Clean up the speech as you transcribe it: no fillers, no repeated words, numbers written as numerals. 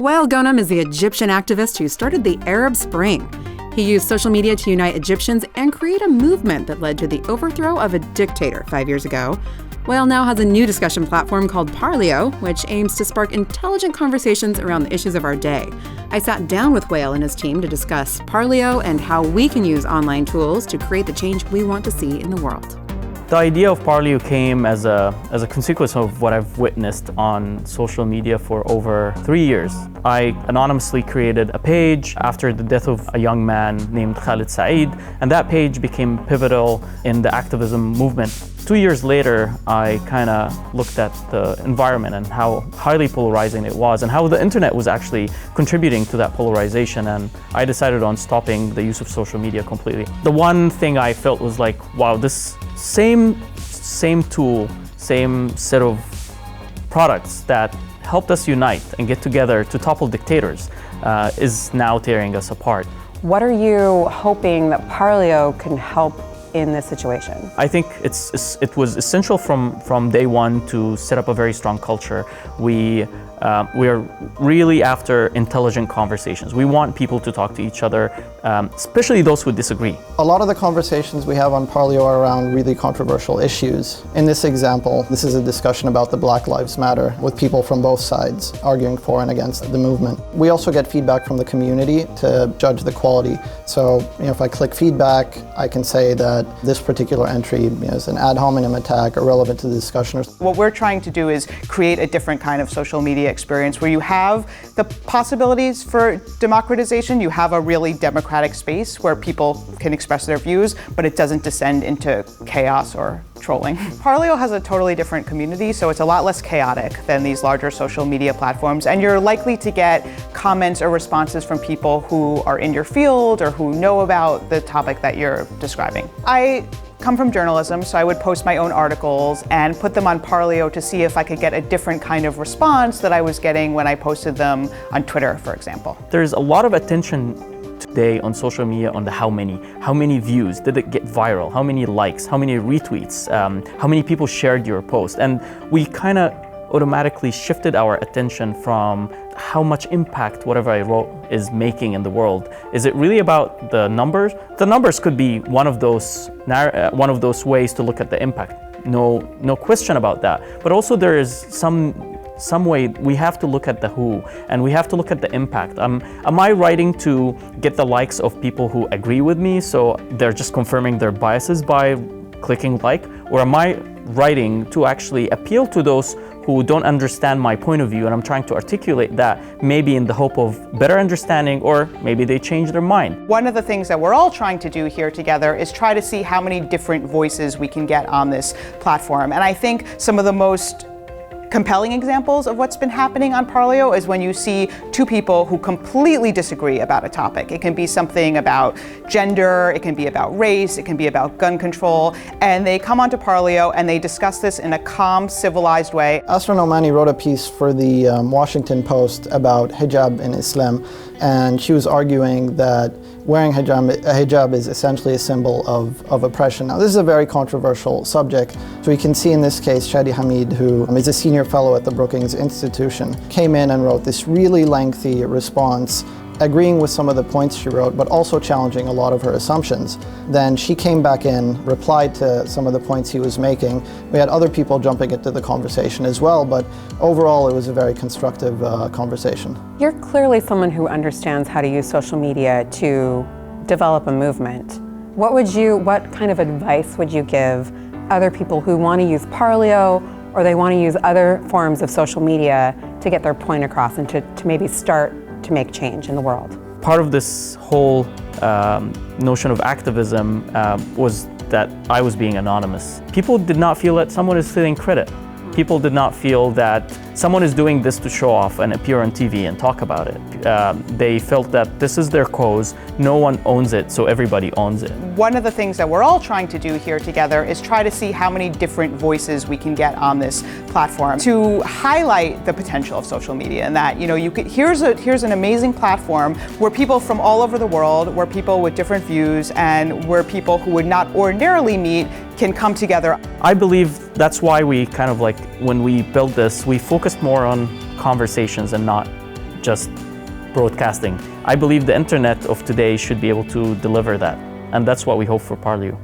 Wael Ghonim is the Egyptian activist who started the Arab Spring. He used social media to unite Egyptians and create a movement that led to the overthrow of a dictator 5 years ago. Wael now has a new discussion platform called Parleo, which aims to spark intelligent conversations around the issues of our day. I sat down with Wael and his team to discuss Parleo and how we can use online tools to create the change we want to see in the world. The idea of Parleo came as a consequence of what I've witnessed on social media for over 3 years. I anonymously created a page after the death of a young man named Khalid Saeed, and that page became pivotal in the activism movement. 2 years later, I kind of looked at the environment and how highly polarizing it was and how the internet was actually contributing to that polarization, and I decided on stopping the use of social media completely. The one thing I felt was like, wow, this same tool, same set of products that helped us unite and get together to topple dictators is now tearing us apart. What are you hoping that Parleo can help in this situation? I think it was essential from day one to set up a very strong culture. We are really after intelligent conversations. We want people to talk to each other, especially those who disagree. A lot of the conversations we have on Parleo are around really controversial issues. In this example, this is a discussion about the Black Lives Matter with people from both sides arguing for and against the movement. We also get feedback from the community to judge the quality. So if I click feedback, I can say that this particular entry is an ad hominem attack, irrelevant to the discussion. What we're trying to do is create a different kind of social media experience where you have the possibilities for democratization. You have a really democratic space where people can express their views, but it doesn't descend into chaos or trolling. Parleo has a totally different community, so it's a lot less chaotic than these larger social media platforms, and you're likely to get comments or responses from people who are in your field or who know about the topic that you're describing. I come from journalism, so I would post my own articles and put them on Parleo to see if I could get a different kind of response that I was getting when I posted them on Twitter, for example. There's a lot of attention today on social media on the how many views, did it get viral, how many likes, how many retweets, how many people shared your post, and we kind of automatically shifted our attention from how much impact whatever I wrote is making in the world. Is it really about the numbers? The numbers could be one of those ways to look at the impact. No question about that. But also there is some way we have to look at the who, and we have to look at the impact. Am I writing to get the likes of people who agree with me, so they're just confirming their biases by clicking like? Or am I writing to actually appeal to those who don't understand my point of view, and I'm trying to articulate that maybe in the hope of better understanding, or maybe they change their mind. One of the things that we're all trying to do here together is try to see how many different voices we can get on this platform. And I think some of the most compelling examples of what's been happening on Parleo is when you see two people who completely disagree about a topic. It can be something about gender, it can be about race, it can be about gun control, and they come onto Parleo and they discuss this in a calm, civilized way. Asra Nomani wrote a piece for the Washington Post about hijab in Islam, and she was arguing that wearing hijab is essentially a symbol of oppression. Now, this is a very controversial subject. So we can see in this case, Shadi Hamid, who is a senior fellow at the Brookings Institution, came in and wrote this really lengthy response, agreeing with some of the points she wrote, but also challenging a lot of her assumptions. Then she came back in, replied to some of the points he was making. We had other people jumping into the conversation as well, but overall it was a very constructive conversation. You're clearly someone who understands how to use social media to develop a movement. What kind of advice would you give other people who want to use Parleo, or they want to use other forms of social media to get their point across and to maybe start to make change in the world? Part of this whole notion of activism was that I was being anonymous. People did not feel that someone is stealing credit. People did not feel that someone is doing this to show off and appear on TV and talk about it. They felt that this is their cause, no one owns it, so everybody owns it. One of the things that we're all trying to do here together is try to see how many different voices we can get on this platform to highlight the potential of social media, and that here's an amazing platform where people from all over the world, where people with different views, and where people who would not ordinarily meet can come together. I believe that's why we kind of when we built this, we focused more on conversations and not just broadcasting. I believe the internet of today should be able to deliver that, and that's what we hope for Parleo.